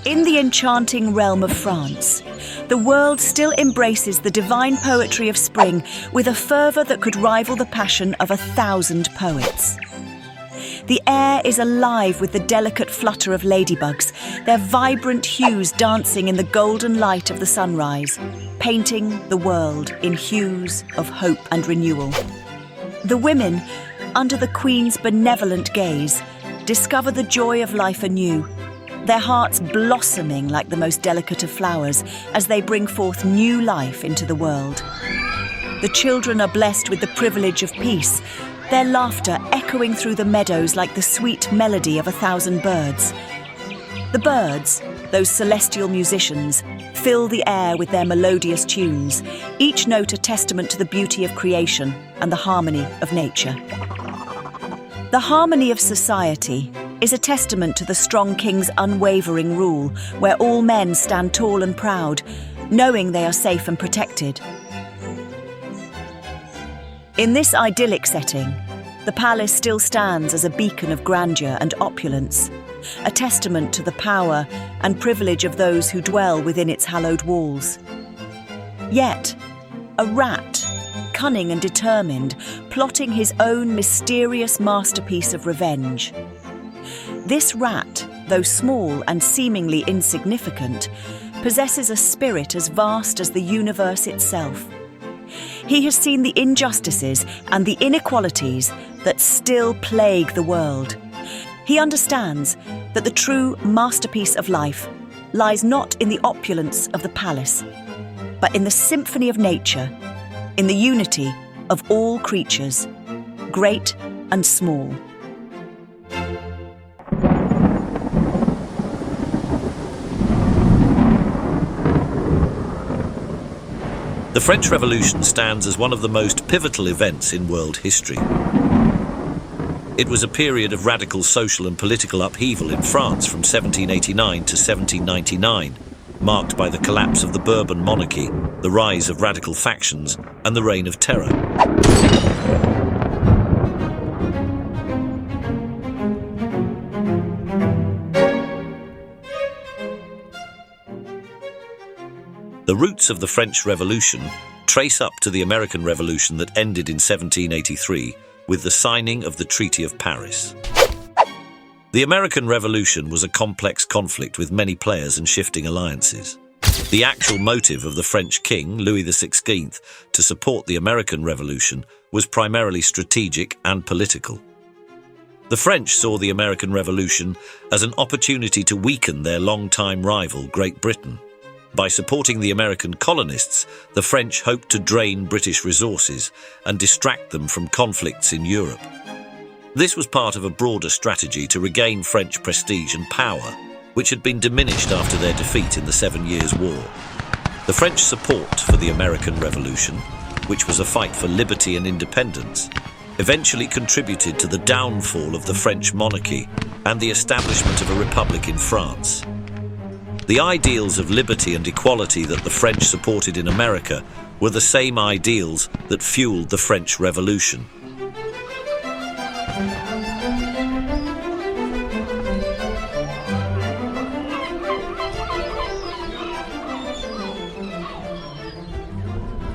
In the enchanting realm of France, the world still embraces the divine poetry of spring with a fervour that could rival the passion of 1,000 poets. The air is alive with the delicate flutter of ladybugs, their vibrant hues dancing in the golden light of the sunrise, painting the world in hues of hope and renewal. The women, under the Queen's benevolent gaze, discover the joy of life anew, their hearts blossoming like the most delicate of flowers as they bring forth new life into the world. The children are blessed with the privilege of peace, their laughter echoing through the meadows like the sweet melody of 1,000 birds. The birds, those celestial musicians, fill the air with their melodious tunes, each note a testament to the beauty of creation and the harmony of nature. The harmony of society is a testament to the strong king's unwavering rule, where all men stand tall and proud, knowing they are safe and protected. In this idyllic setting, the palace still stands as a beacon of grandeur and opulence, a testament to the power and privilege of those who dwell within its hallowed walls. Yet, a rat, cunning and determined, plotting his own mysterious masterpiece of revenge. This rat, though small and seemingly insignificant, possesses a spirit as vast as the universe itself. He has seen the injustices and the inequalities that still plague the world. He understands that the true masterpiece of life lies not in the opulence of the palace, but in the symphony of nature, in the unity of all creatures, great and small. The French Revolution stands as one of the most pivotal events in world history. It was a period of radical social and political upheaval in France from 1789 to 1799, marked by the collapse of the Bourbon monarchy, the rise of radical factions, and the reign of terror. The roots of the French Revolution trace up to the American Revolution that ended in 1783 with the signing of the Treaty of Paris. The American Revolution was a complex conflict with many players and shifting alliances. The actual motive of the French king, Louis XVI, to support the American Revolution was primarily strategic and political. The French saw the American Revolution as an opportunity to weaken their longtime rival, Great Britain. By supporting the American colonists, the French hoped to drain British resources and distract them from conflicts in Europe. This was part of a broader strategy to regain French prestige and power, which had been diminished after their defeat in the 7 Years' War. The French support for the American Revolution, which was a fight for liberty and independence, eventually contributed to the downfall of the French monarchy and the establishment of a republic in France. The ideals of liberty and equality that the French supported in America were the same ideals that fueled the French Revolution.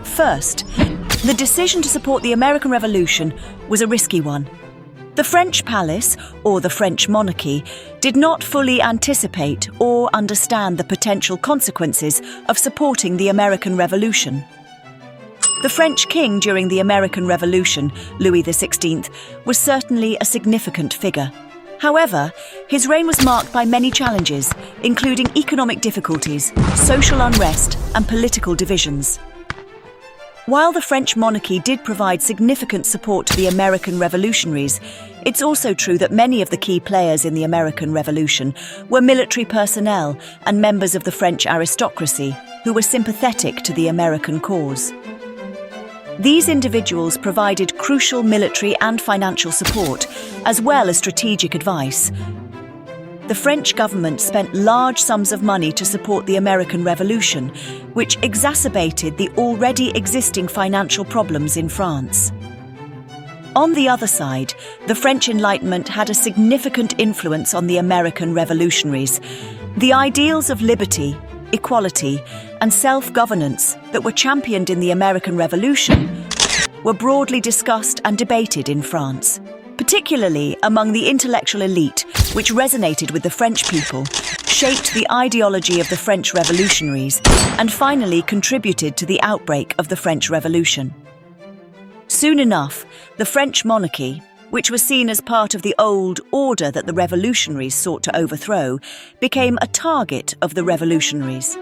First, the decision to support the American Revolution was a risky one. The French palace, or the French monarchy, did not fully anticipate or understand the potential consequences of supporting the American Revolution. The French king during the American Revolution, Louis XVI, was certainly a significant figure. However, his reign was marked by many challenges, including economic difficulties, social unrest, and political divisions. While the French monarchy did provide significant support to the American revolutionaries, it's also true that many of the key players in the American Revolution were military personnel and members of the French aristocracy, who were sympathetic to the American cause. These individuals provided crucial military and financial support, as well as strategic advice. The French government spent large sums of money to support the American Revolution, which exacerbated the already existing financial problems in France. On the other side, the French Enlightenment had a significant influence on the American revolutionaries. The ideals of liberty, equality, and self-governance that were championed in the American Revolution were broadly discussed and debated in France, particularly among the intellectual elite, which resonated with the French people, shaped the ideology of the French revolutionaries, and finally contributed to the outbreak of the French Revolution. Soon enough, the French monarchy, which was seen as part of the old order that the revolutionaries sought to overthrow, became a target of the revolutionaries.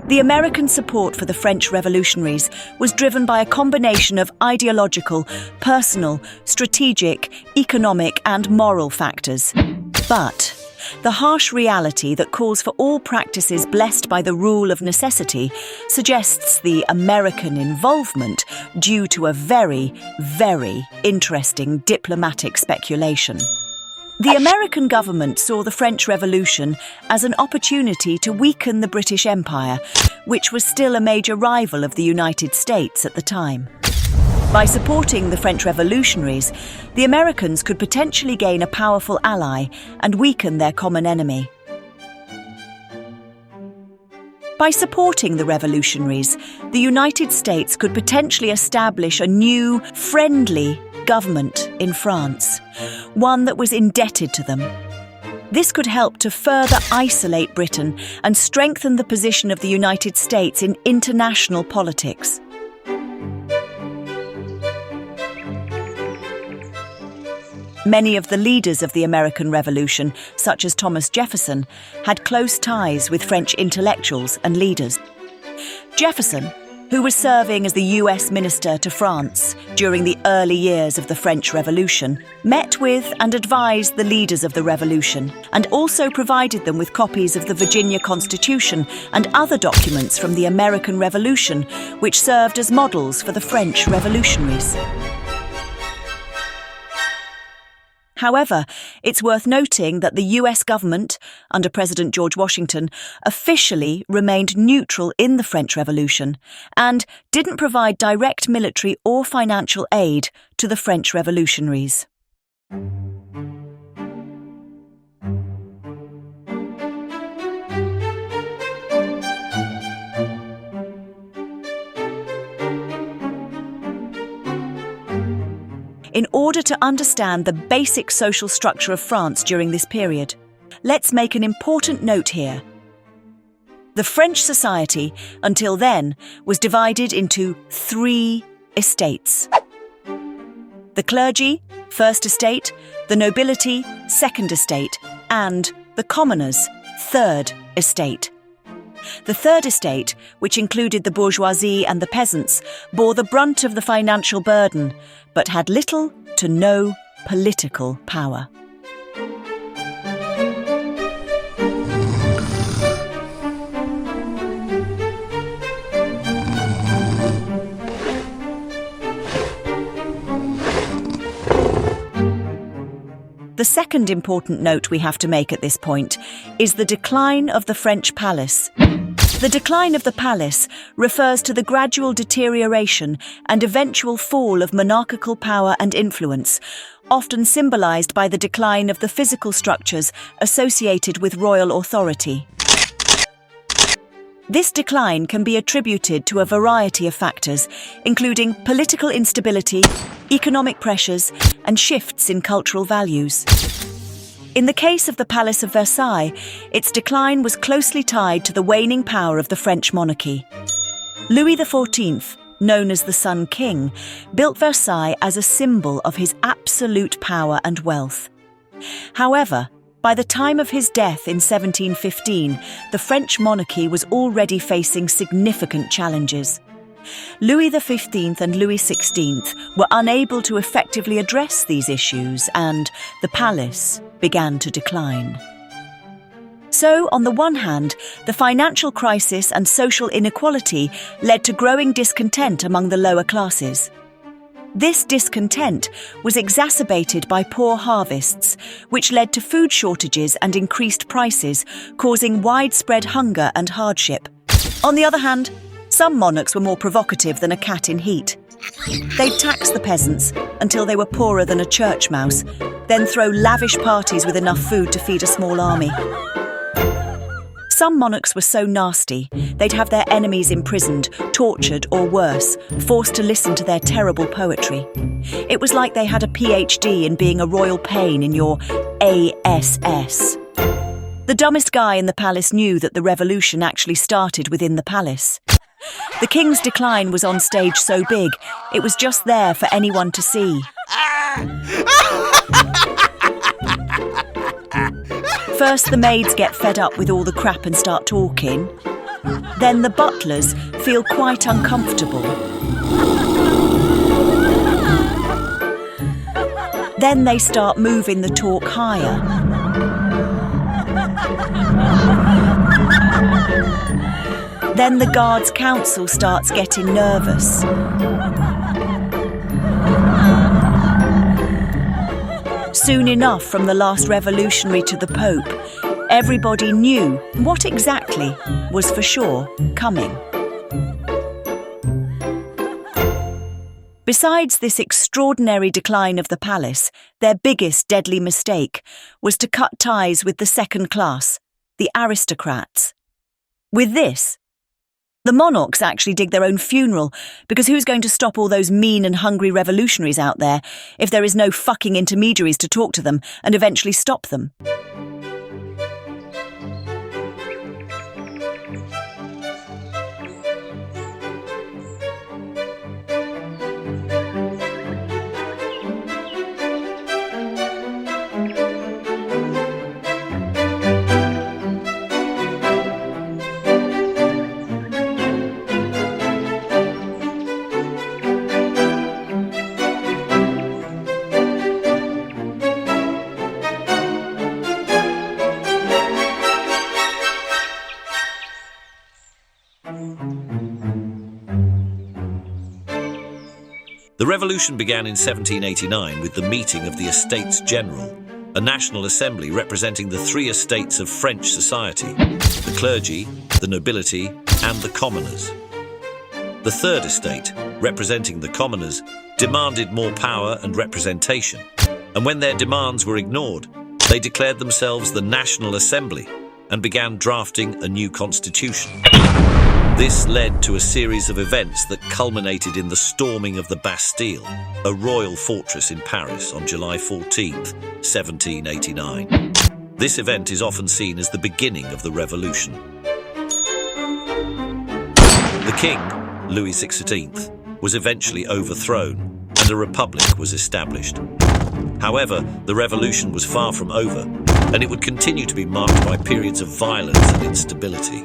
The American support for the French revolutionaries was driven by a combination of ideological, personal, strategic, economic, and moral factors. But the harsh reality that calls for all practices blessed by the rule of necessity suggests the American involvement due to a very, very interesting diplomatic speculation. The American government saw the French Revolution as an opportunity to weaken the British Empire, which was still a major rival of the United States at the time. By supporting the French revolutionaries, the Americans could potentially gain a powerful ally and weaken their common enemy. By supporting the revolutionaries, the United States could potentially establish a new, friendly government in France, one that was indebted to them. This could help to further isolate Britain and strengthen the position of the United States in international politics. Many of the leaders of the American Revolution, such as Thomas Jefferson, had close ties with French intellectuals and leaders. Jefferson, who was serving as the US minister to France during the early years of the French Revolution, met with and advised the leaders of the revolution, and also provided them with copies of the Virginia Constitution and other documents from the American Revolution, which served as models for the French revolutionaries. However, it's worth noting that the US government, under President George Washington, officially remained neutral in the French Revolution and didn't provide direct military or financial aid to the French revolutionaries. In order to understand the basic social structure of France during this period, let's make an important note here. The French society, until then, was divided into 3 estates. The clergy, first estate, the nobility, second estate, and the commoners, third estate. The third estate, which included the bourgeoisie and the peasants, bore the brunt of the financial burden, but had little to no political power. The second important note we have to make at this point is the decline of the French palace. The decline of the palace refers to the gradual deterioration and eventual fall of monarchical power and influence, often symbolised by the decline of the physical structures associated with royal authority. This decline can be attributed to a variety of factors, including political instability, economic pressures, and shifts in cultural values. In the case of the Palace of Versailles, its decline was closely tied to the waning power of the French monarchy. Louis XIV, known as the Sun King, built Versailles as a symbol of his absolute power and wealth. However, by the time of his death in 1715, the French monarchy was already facing significant challenges. Louis XV and Louis XVI were unable to effectively address these issues, and the palace began to decline. So, on the one hand, the financial crisis and social inequality led to growing discontent among the lower classes. This discontent was exacerbated by poor harvests, which led to food shortages and increased prices, causing widespread hunger and hardship. On the other hand, some monarchs were more provocative than a cat in heat. They'd tax the peasants until they were poorer than a church mouse, then throw lavish parties with enough food to feed a small army. Some monarchs were so nasty, they'd have their enemies imprisoned, tortured, or worse, forced to listen to their terrible poetry. It was like they had a PhD in being a royal pain in your ASS. The dumbest guy in the palace knew that the revolution actually started within the palace. The king's decline was on stage so big, it was just there for anyone to see. First, the maids get fed up with all the crap and start talking. Then the butlers feel quite uncomfortable. Then they start moving the talk higher. Then the guards' council starts getting nervous. Soon enough, from the last revolutionary to the Pope, everybody knew what exactly was for sure coming. Besides this extraordinary decline of the palace, their biggest deadly mistake was to cut ties with the second class, the aristocrats. With this, the monarchs actually dig their own funeral, because who's going to stop all those mean and hungry revolutionaries out there if there is no fucking intermediaries to talk to them and eventually stop them? The revolution began in 1789 with the meeting of the Estates General, a national assembly representing the three estates of French society: the clergy, the nobility, and the commoners. The third estate, representing the commoners, demanded more power and representation, and when their demands were ignored, they declared themselves the National Assembly and began drafting a new constitution. This led to a series of events that culminated in the storming of the Bastille, a royal fortress in Paris, on July 14, 1789. This event is often seen as the beginning of the revolution. The king, Louis XVI, was eventually overthrown and a republic was established. However, the revolution was far from over, and it would continue to be marked by periods of violence and instability.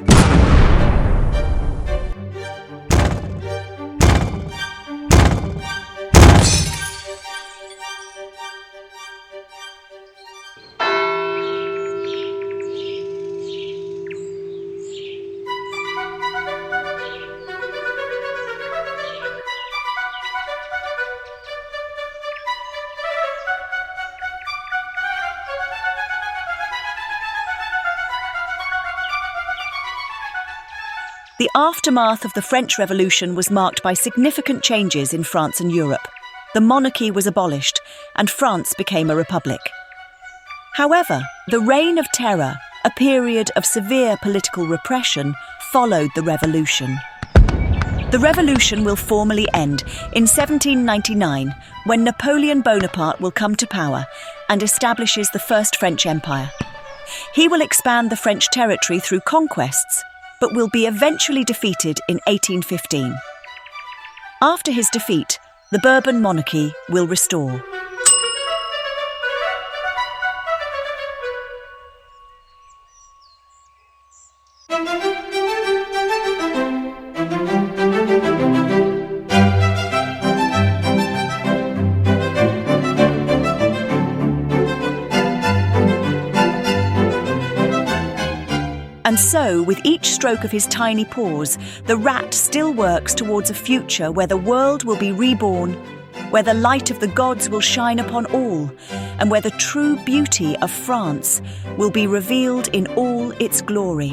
The aftermath of the French Revolution was marked by significant changes in France and Europe. The monarchy was abolished, and France became a republic. However, the Reign of Terror, a period of severe political repression, followed the revolution. The revolution will formally end in 1799, when Napoleon Bonaparte will come to power and establishes the First French Empire. He will expand the French territory through conquests, but will be eventually defeated in 1815. After his defeat, the Bourbon monarchy will restore. And so, with each stroke of his tiny paws, the rat still works towards a future where the world will be reborn, where the light of the gods will shine upon all, and where the true beauty of France will be revealed in all its glory.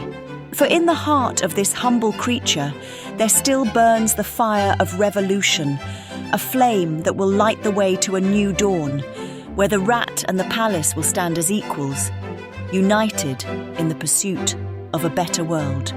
For in the heart of this humble creature, there still burns the fire of revolution, a flame that will light the way to a new dawn, where the rat and the palace will stand as equals, united in the pursuit of a better world.